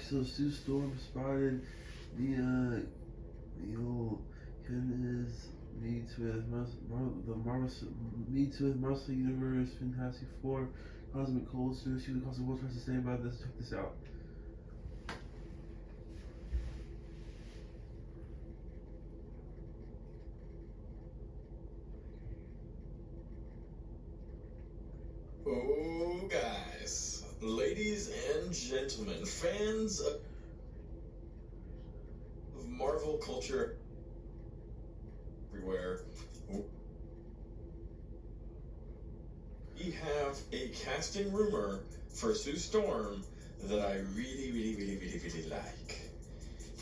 so Sue Storm spotted the old Kunis meets with the Marvel meets with Marvel Universe Fantastic Four Cosmic Coaster. She was Cosmic Coaster has to say about this. Check this out. Oh, guys, ladies and gentlemen, fans of Marvel culture everywhere, we have a casting rumor for Sue Storm that I really like.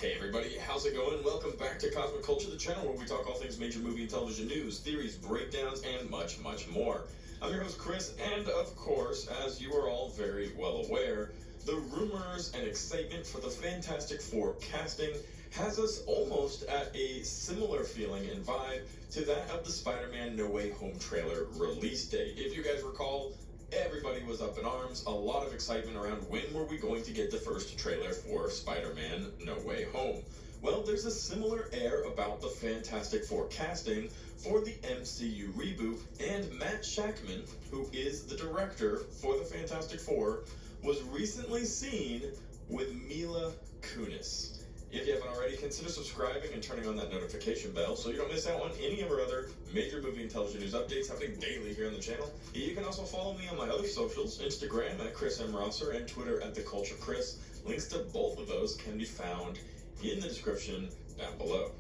Hey everybody, how's it going? Welcome back to Cosmic Culture, the channel where we talk all things major movie and television news, theories, breakdowns, and much more. I'm your host Chris, and of course, as you are all very well aware, the rumors and excitement for the Fantastic Four casting has us almost at a similar feeling and vibe to that of the Spider-Man No Way Home trailer release date. If you guys recall, everybody was up in arms, a lot of excitement around when were we going to get the first trailer for Spider-Man No Way Home. Well, there's a similar air about the Fantastic Four casting for the MCU reboot, and Matt Shakman, who is the director for the Fantastic Four, was recently seen with Mila Kunis. If you haven't already, consider subscribing and turning on that notification bell so you don't miss out on any of our other major movie and television news updates happening daily here on the channel. You can also follow me on my other socials, Instagram at Chris M. Rosser and Twitter at The Culture Chris. Links to both of those can be found in the description down below.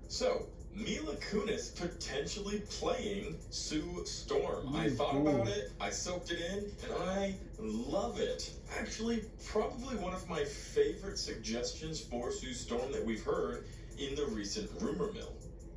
So, Mila Kunis potentially playing Sue Storm. I thought about it, I soaked it in, and I love it. Actually, probably one of my favorite suggestions for Sue Storm that we've heard in the recent rumor mill.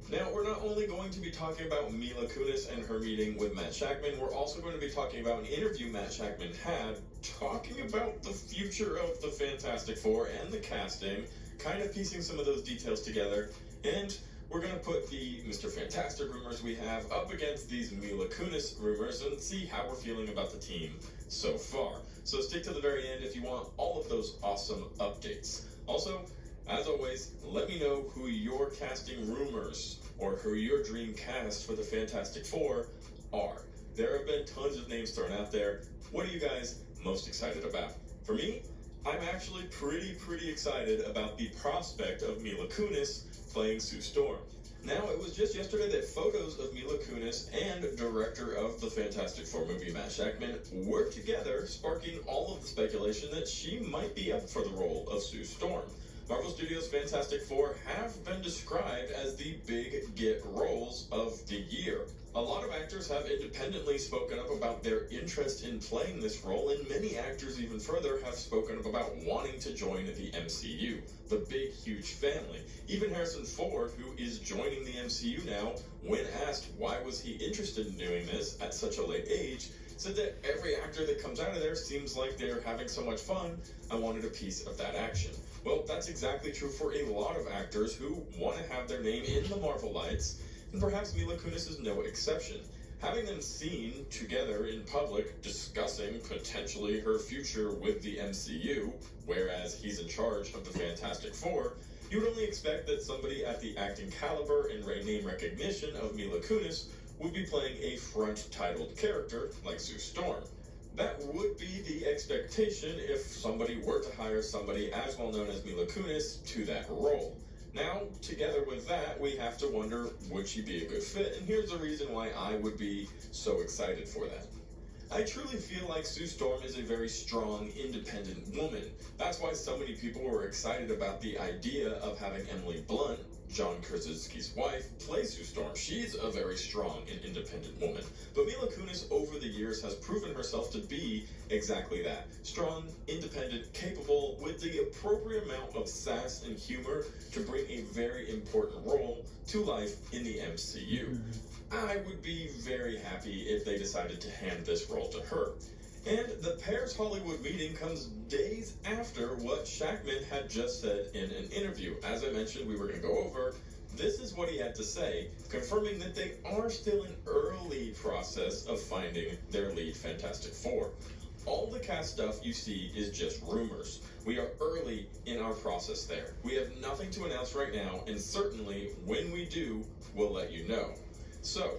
Now, we're not only going to be talking about Mila Kunis and her meeting with Matt Shakman, we're also going to be talking about an interview Matt Shakman had talking about the future of the Fantastic Four and the casting, kind of piecing some of those details together, and we're going to put the Mr. Fantastic rumors we have up against these Mila Kunis rumors and see how we're feeling about the team so far. So stick to the very end if you want all of those awesome updates. Also, as always, let me know who your casting rumors or who your dream cast for the Fantastic Four are. There have been tons of names thrown out there. What are you guys most excited about? For me, I'm actually pretty excited about the prospect of Mila Kunis playing Sue Storm. Now, it was just yesterday that photos of Mila Kunis and director of the Fantastic Four movie Matt Shakman were together, sparking all of the speculation that she might be up for the role of Sue Storm. Marvel Studios' Fantastic Four have been described as the big get roles of the year. A lot of actors have independently spoken up about their interest in playing this role, and many actors even further have spoken up about wanting to join the MCU, the big, huge family. Even Harrison Ford, who is joining the MCU now, when asked why was he interested in doing this at such a late age, said that every actor that comes out of there seems like they're having so much fun. I wanted a piece of that action. Well, that's exactly true for a lot of actors who want to have their name in the Marvel lights, and perhaps Mila Kunis is no exception. Having them seen together in public discussing potentially her future with the MCU, whereas he's in charge of the Fantastic Four, you would only expect that somebody at the acting caliber and name recognition of Mila Kunis would be playing a front-titled character like Sue Storm. That would be the expectation if somebody were to hire somebody as well known as Mila Kunis to that role. Now, together with that, we have to wonder, would she be a good fit? And here's the reason why I would be so excited for that. I truly feel like Sue Storm is a very strong, independent woman. That's why so many people were excited about the idea of having Emily Blunt, John Krasinski's wife, play Sue Storm. She's a very strong and independent woman. But Mila Kunis over the years has proven herself to be exactly that. Strong, independent, capable, with the appropriate amount of sass and humor to bring a very important role to life in the MCU. I would be very happy if they decided to hand this role to her. And the pair's Hollywood meeting comes days after what Shakman had just said in an interview. As I mentioned, we were going to go over. This is what he had to say, confirming that they are still in early process of finding their lead Fantastic Four. all the cast stuff you see is just rumors. We are early in our process there. We have nothing to announce right now, and certainly when we do, we'll let you know. So,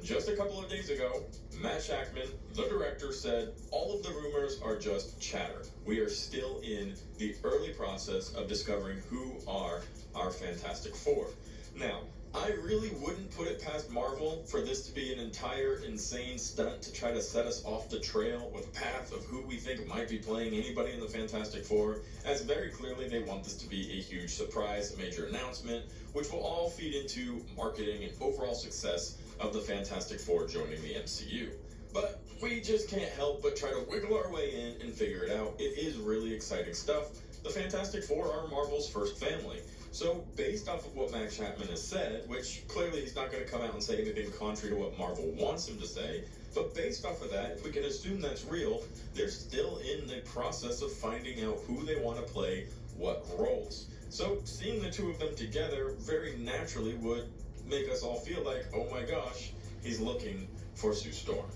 just a couple of days ago, Matt Shakman, the director, said all of the rumors are just chatter. We are still in the early process of discovering who are our Fantastic Four. Now, I really wouldn't put it past Marvel for this to be an entire insane stunt to try to set us off the trail with a path of who we think might be playing anybody in the Fantastic Four, as very clearly they want this to be a huge surprise, a major announcement, which will all feed into marketing and overall success of the Fantastic Four joining the MCU. But we just can't help but try to wiggle our way in and figure it out. It is really exciting stuff. The Fantastic Four are Marvel's first family. So, based off of what Max Chapman has said, which clearly he's not going to come out and say anything contrary to what Marvel wants him to say, but based off of that, if we can assume that's real, they're still in the process of finding out who they want to play what roles. So, seeing the two of them together very naturally would make us all feel like, oh my gosh, he's looking for Sue Storm.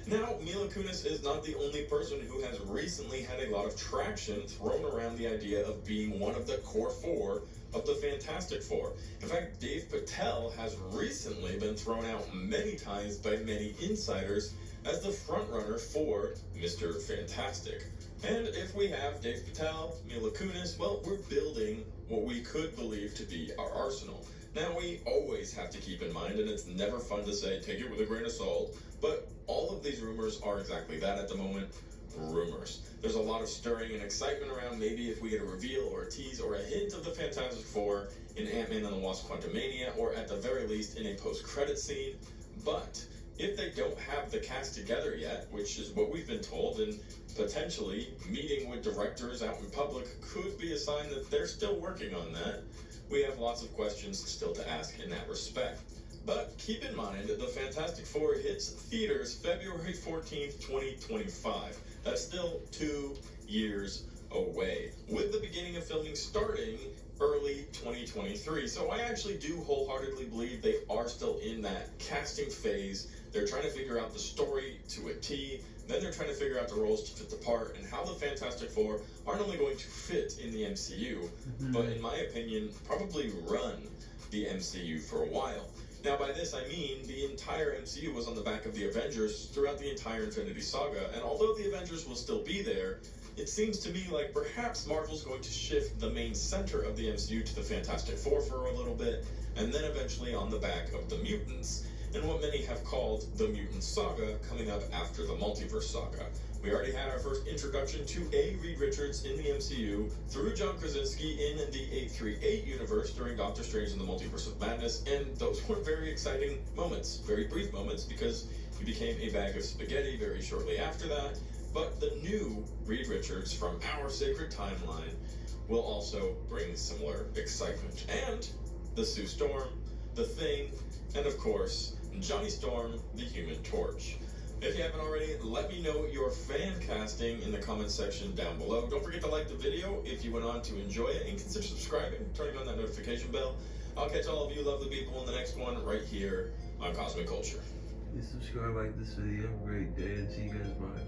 Now, Mila Kunis is not the only person who has recently had a lot of traction thrown around the idea of being one of the core four of the Fantastic Four. In fact, Dave Patel has recently been thrown out many times by many insiders as the frontrunner for Mr. Fantastic. And if we have Dave Patel, Mila Kunis, well, we're building what we could believe to be our arsenal. Now, we always have to keep in mind, and it's never fun to say, take it with a grain of salt, but all of these rumors are exactly that at the moment, rumors. There's a lot of stirring and excitement around maybe if we get a reveal or a tease or a hint of the Fantastic Four in Ant-Man and the Wasp Quantumania, or at the very least in a post-credit scene. But if they don't have the cast together yet, which is what we've been told, and potentially meeting with directors out in public could be a sign that they're still working on that, we have lots of questions still to ask in that respect. But keep in mind, the Fantastic Four hits theaters February 14th, 2025. That's still 2 years away, with the beginning of filming starting early 2023. So I actually do wholeheartedly believe they are still in that casting phase. They're trying to figure out the story to a T. Then they're trying to figure out the roles to fit the part and how the Fantastic Four aren't only going to fit in the MCU, but in my opinion, probably run the MCU for a while. Now, by this I mean the entire MCU was on the back of the Avengers throughout the entire Infinity Saga, and although the Avengers will still be there, it seems to me like perhaps Marvel's going to shift the main center of the MCU to the Fantastic Four for a little bit, and then eventually on the back of the mutants, and what many have called the Mutant Saga coming up after the Multiverse Saga. We already had our first introduction to A. Reed Richards in the MCU through John Krasinski in the 838 universe during Doctor Strange in the Multiverse of Madness, and those were very exciting moments, very brief moments, because he became a bag of spaghetti very shortly after that. But the new Reed Richards from our sacred timeline will also bring similar excitement. And the Sue Storm, the Thing, and of course, Johnny Storm, the Human Torch. If you haven't already, let me know your fan casting in the comments section down below. Don't forget to like the video if you went on to enjoy it, and consider subscribing, turning on that notification bell. I'll catch all of you lovely people in the next one right here on Cosmic Culture. Please subscribe, like this video. Have a great day, and see you guys bye.